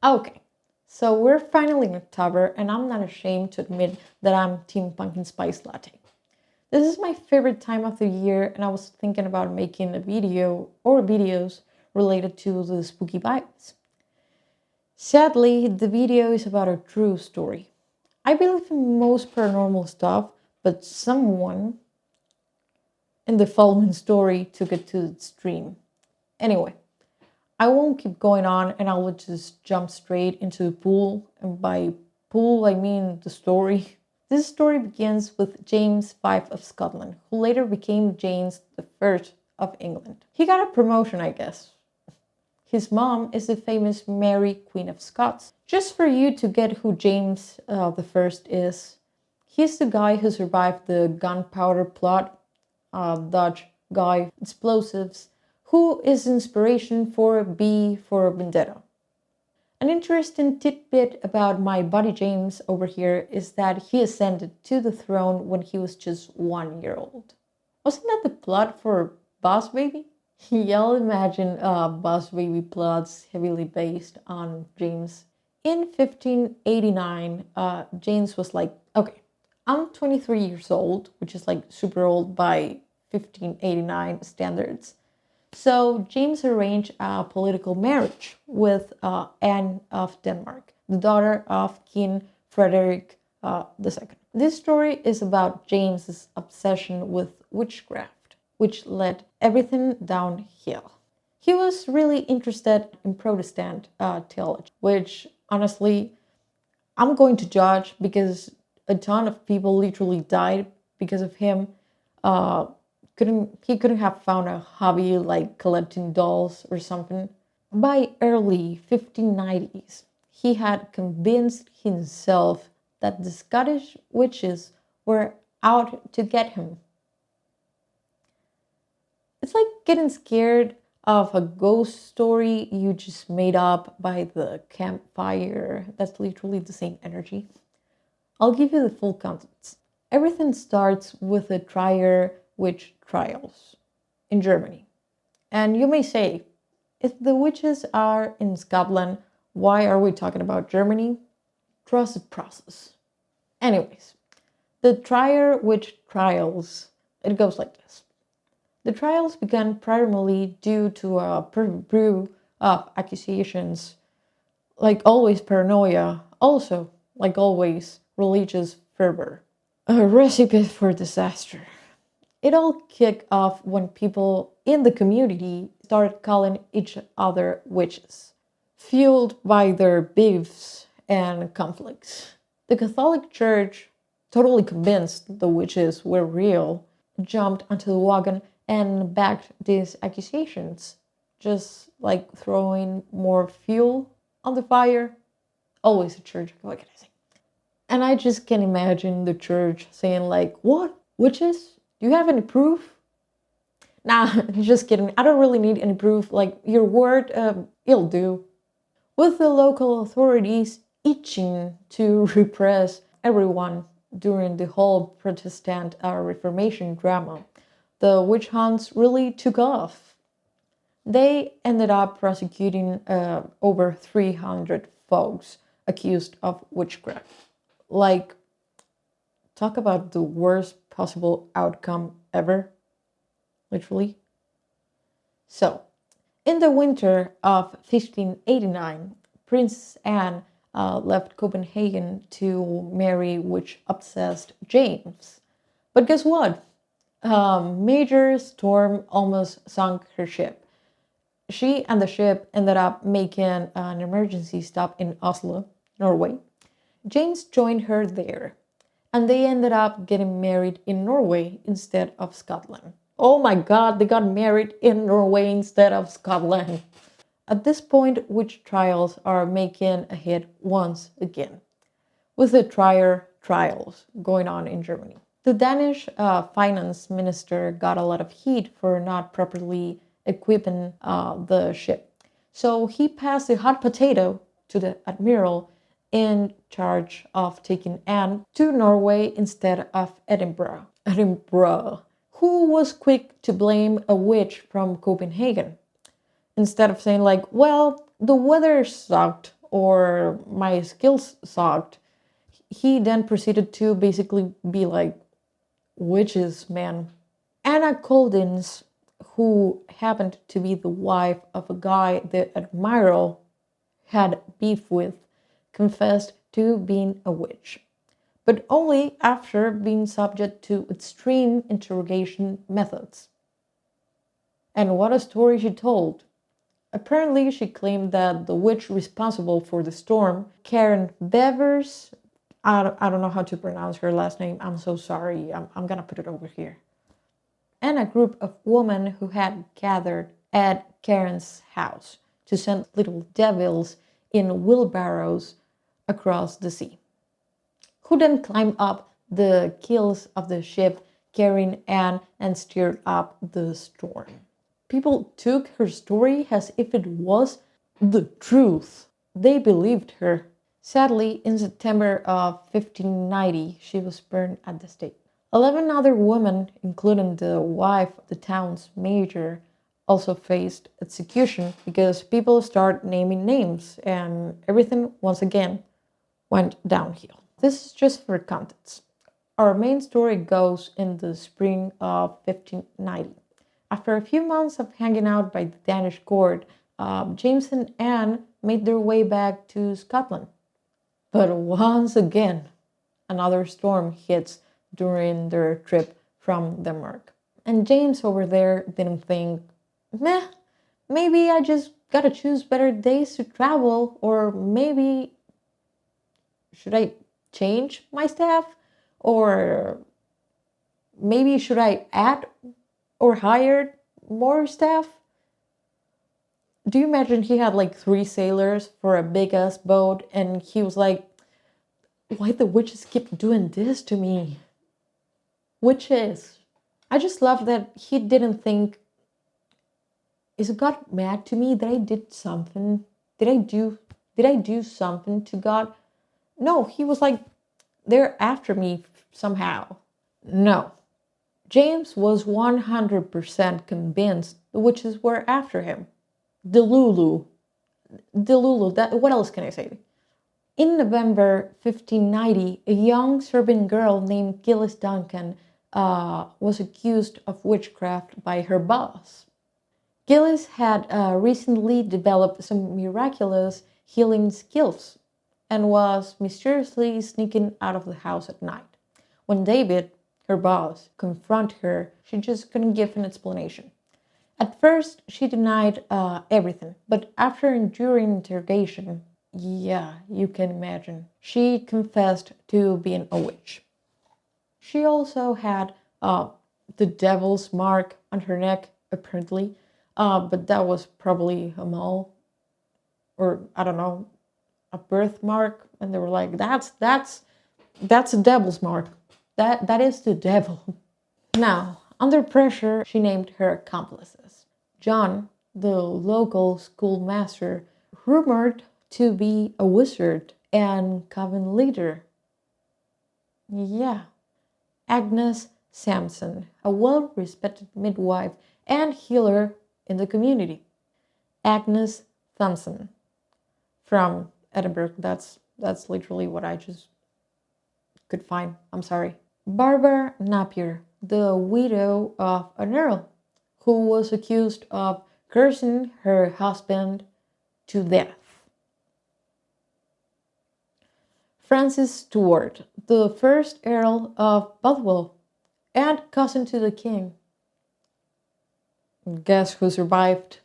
Okay, so we're finally in October, and I'm not ashamed to admit that I'm Team Pumpkin Spice Latte. This is my favorite time of the year, and I was thinking about making a video or videos related to the spooky vibes. Sadly, the video is about a true story. I believe in most paranormal stuff, but someone in the following story took it to the extreme. Anyway, I won't keep going on and I will just jump straight into the pool. And by pool, I mean the story. This story begins with James V of Scotland, who later became James I of England. He got a promotion, I guess. His mom is the famous Mary, Queen of Scots. Just for you to get who James I is, he's the guy who survived the gunpowder plot, Dutch guy, explosives, who is inspiration for B for Vendetta. An interesting tidbit about my buddy James over here is that he ascended to the throne when he was just 1 year old. Wasn't that the plot for Boss Baby? Y'all imagine Boss Baby plots heavily based on James. In 1589, James was like, okay, I'm 23 years old, which is like super old by 1589 standards. So James arranged a political marriage with Anne of Denmark, the daughter of King Frederick II. This story is about James's obsession with witchcraft, which led everything downhill. He was really interested in Protestant theology, which honestly I'm going to judge because a ton of people literally died because of him. He couldn't have found a hobby like collecting dolls or something. By early 1590s, he had convinced himself that the Scottish witches were out to get him. It's like getting scared of a ghost story you just made up by the campfire. That's literally the same energy. I'll give you the full context. Everything starts with the Trier witch trials in Germany. And you may say, if the witches are in Scotland, why are we talking about Germany? Trust the process. Anyways, the Trier witch trials, it goes like this. The trials began primarily due to a brew of accusations, like always paranoia, also, like always, religious fervor. A recipe for disaster. It all kicked off when people in the community started calling each other witches, fueled by their beefs and conflicts. The Catholic Church, totally convinced the witches were real, jumped onto the wagon and backed these accusations, just like throwing more fuel on the fire. Always a church, what can I say? And I just can imagine the church saying like, what? Witches? Do you have any proof? Nah, just kidding. I don't really need any proof. Like, your word, it'll do. With the local authorities itching to repress everyone during the whole Protestant Reformation drama, the witch hunts really took off. They ended up prosecuting over 300 folks accused of witchcraft. Like, talk about the worst possible outcome ever, literally. So, in the winter of 1589, Princess Anne left Copenhagen to marry witch-obsessed James. But guess what? A major storm almost sunk her ship. She and the ship ended up making an emergency stop in Oslo, Norway. James joined her there, and they ended up getting married in Norway instead of Scotland. Oh my god, they got married in Norway instead of Scotland. At this point, witch trials are making a hit once again, with the Trier trials going on in Germany. The Danish finance minister got a lot of heat for not properly equipping the ship. So he passed the hot potato to the admiral in charge of taking Anne to Norway instead of Edinburgh. Edinburgh, who was quick to blame a witch from Copenhagen. Instead of saying like, well, the weather sucked or my skills sucked. He then proceeded to basically be like, witches, man. Anna Coldins, who happened to be the wife of a guy the admiral had beef with, confessed to being a witch, but only after being subject to extreme interrogation methods. And what a story she told! Apparently, she claimed that the witch responsible for the storm, Karen Bevers, I don't know how to pronounce her last name, I'm so sorry, I'm gonna put it over here, and a group of women who had gathered at Karen's house to send little devils in wheelbarrows across the sea, who then climbed up the keels of the ship carrying Anne and steered up the storm. People took her story as if it was the truth. They believed her. Sadly, in September of 1590, she was burned at the stake. 11 other women, including the wife of the town's mayor, also faced execution because people started naming names and everything once again went downhill. This is just for context. Our main story goes in the spring of 1590. After a few months of hanging out by the Danish court, James and Anne made their way back to Scotland. But once again, another storm hits during their trip from Denmark. And James over there didn't think, meh, maybe I just gotta choose better days to travel, or maybe should I change my staff? Or maybe should I add or hire more staff? Do you imagine he had like 3 sailors for a big ass boat and he was like, why the witches keep doing this to me? Witches. I just love that he didn't think, is God mad to me that I did something? Did I do something to God? No, he was like, they're after me somehow. No. James was 100% convinced the witches were after him. Delulu. What else can I say? In November 1590, a young Serbian girl named Gillis Duncan was accused of witchcraft by her boss. Gillis had recently developed some miraculous healing skills and was mysteriously sneaking out of the house at night. When David, her boss, confronted her, she just couldn't give an explanation. At first, she denied everything, but after enduring interrogation, yeah, you can imagine, she confessed to being a witch. She also had the devil's mark on her neck, apparently, but that was probably a mole, or I don't know, a birthmark, and they were like, that's a devil's mark. That is the devil. Now, under pressure, she named her accomplices. John, the local schoolmaster, rumored to be a wizard and coven leader. Yeah. Agnes Sampson, a well-respected midwife and healer in the community. Agnes Thompson from Edinburgh. That's literally what I just could find. I'm sorry. Barbara Napier, the widow of an earl, who was accused of cursing her husband to death. Francis Stuart, the first Earl of Bothwell and cousin to the king. Guess who survived?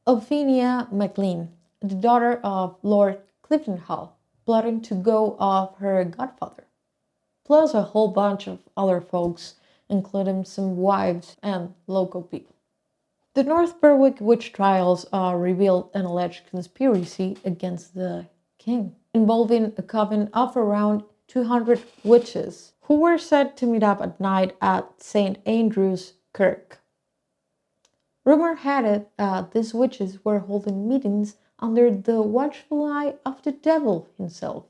Ophelia MacLean, the daughter of Lord Cliftonhall, plotting to go off her godfather. Plus a whole bunch of other folks, including some wives and local people. The North Berwick witch trials revealed an alleged conspiracy against the king, involving a coven of around 200 witches who were said to meet up at night at St. Andrew's Kirk. Rumor had it these witches were holding meetings under the watchful eye of the devil himself,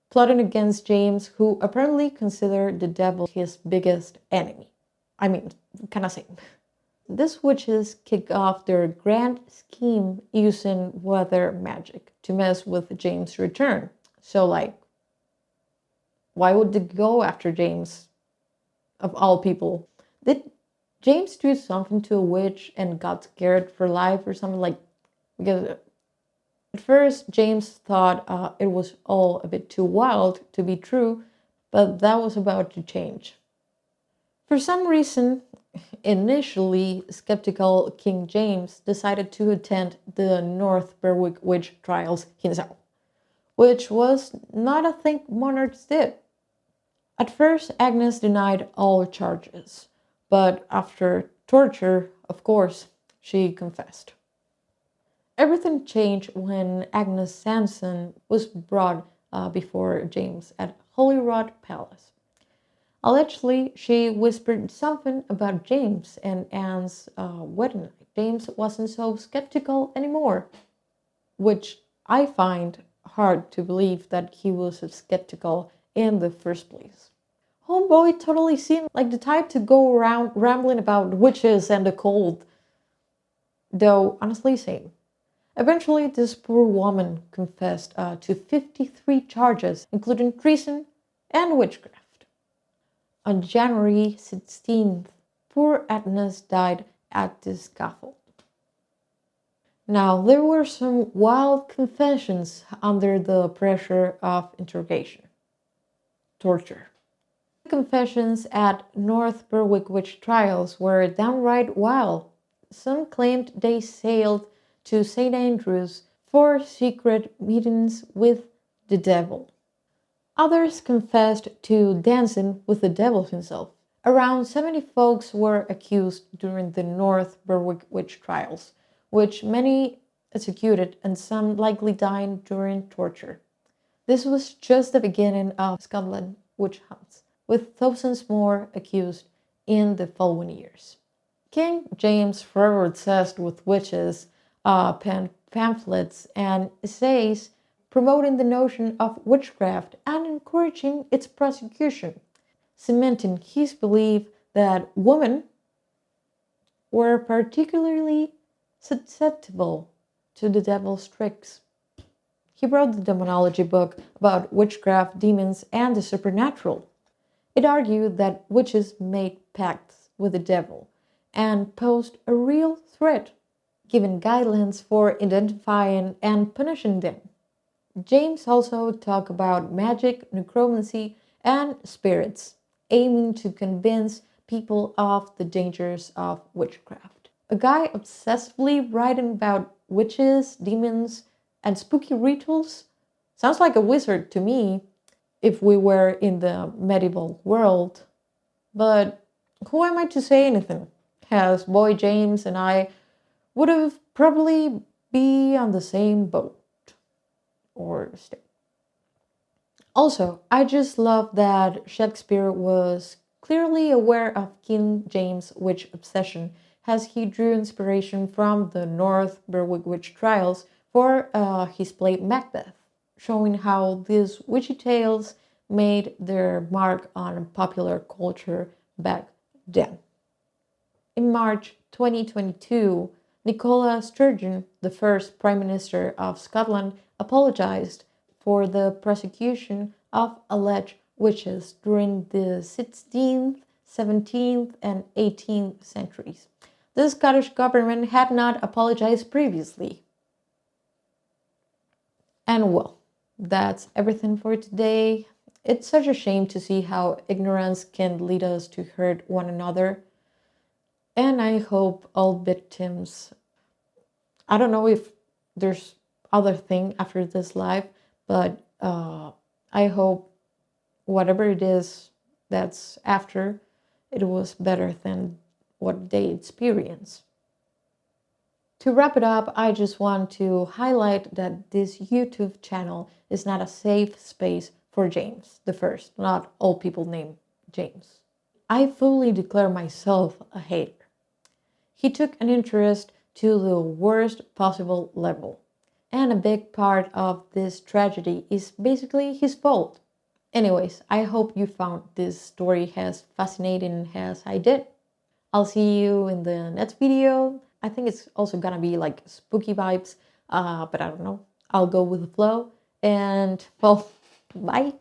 plotting against James, who apparently considered the devil his biggest enemy. I mean, kinda same. These witches kick off their grand scheme using weather magic to mess with James' return. So, like, why would they go after James, of all people? Did James do something to a witch and got scared for life or something? Like, because at first James thought it was all a bit too wild to be true, but that was about to change. For some reason, initially skeptical King James decided to attend the North Berwick witch trials himself, which was not a thing monarchs did. At first, Agnes denied all charges, but after torture, of course, she confessed. Everything changed when Agnes Sanson was brought before James at Holyrood Palace. Allegedly, she whispered something about James and Anne's wedding night. James wasn't so skeptical anymore, which I find hard to believe that he was skeptical in the first place. Homeboy totally seemed like the type to go around rambling about witches and occult, though honestly same. Eventually, this poor woman confessed to 53 charges, including treason and witchcraft. On January 16th, poor Agnes died at the scaffold. Now, there were some wild confessions under the pressure of interrogation. Torture. The confessions at North Berwick witch trials were downright wild. Some claimed they sailed to St. Andrews for secret meetings with the devil. Others confessed to dancing with the devil himself. Around 70 folks were accused during the North Berwick witch trials, which many executed and some likely died during torture. This was just the beginning of Scotland witch hunts, with thousands more accused in the following years. King James, forever obsessed with witches, penned pamphlets and essays promoting the notion of witchcraft and encouraging its prosecution, cementing his belief that women were particularly susceptible to the devil's tricks. He wrote the demonology book about witchcraft, demons, and the supernatural. It argued that witches made pacts with the devil and posed a real threat, giving guidelines for identifying and punishing them. James also talked about magic, necromancy, and spirits, aiming to convince people of the dangers of witchcraft. A guy obsessively writing about witches, demons, and spooky rituals sounds like a wizard to me if we were in the medieval world. But who am I to say anything? As boy James and I would have probably be on the same boat. Or stay. Also, I just love that Shakespeare was clearly aware of King James' witch obsession, as he drew inspiration from the North Berwick witch trials for his play Macbeth, showing how these witchy tales made their mark on popular culture back then. In March 2022, Nicola Sturgeon, the first Prime Minister of Scotland, apologized for the prosecution of alleged witches during the 16th, 17th, and 18th centuries. The Scottish government had not apologized previously. And well, that's everything for today. It's such a shame to see how ignorance can lead us to hurt one another. And I hope all victims, I don't know if there's other thing after this life, but I hope whatever it is that's after, it was better than what they experienced. To wrap it up, I just want to highlight that this YouTube channel is not a safe space for James the First. Not all people named James. I fully declare myself a hater. He took an interest to the worst possible level. And a big part of this tragedy is basically his fault. Anyways, I hope you found this story as fascinating as I did. I'll see you in the next video. I think it's also gonna be like spooky vibes, but I don't know. I'll go with the flow. And well, bye.